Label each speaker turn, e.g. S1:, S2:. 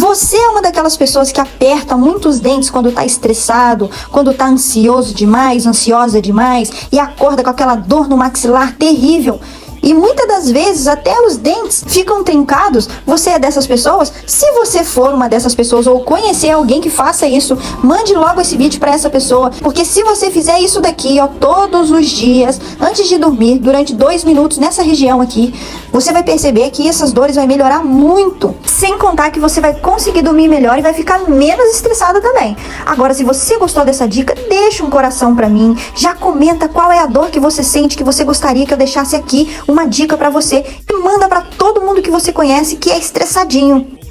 S1: Você é uma daquelas pessoas que aperta muito os dentes quando tá estressado, quando tá ansioso demais, ansiosa demais e acorda com aquela dor no maxilar terrível. E muitas das vezes até os dentes ficam trincados. Você é dessas pessoas? Se você for uma dessas pessoas ou conhecer alguém que faça isso, mande logo esse vídeo para essa pessoa, porque se você fizer isso daqui, ó, todos os dias, antes de dormir, durante 2 minutos nessa região aqui, você vai perceber que essas dores vai melhorar muito. Sem contar que você vai conseguir dormir melhor e vai ficar menos estressada também. Agora, se você gostou dessa dica, deixa um coração para mim, já comenta qual é a dor que você sente, que você gostaria que eu deixasse aqui uma dica pra você e manda pra todo mundo que você conhece que é estressadinho.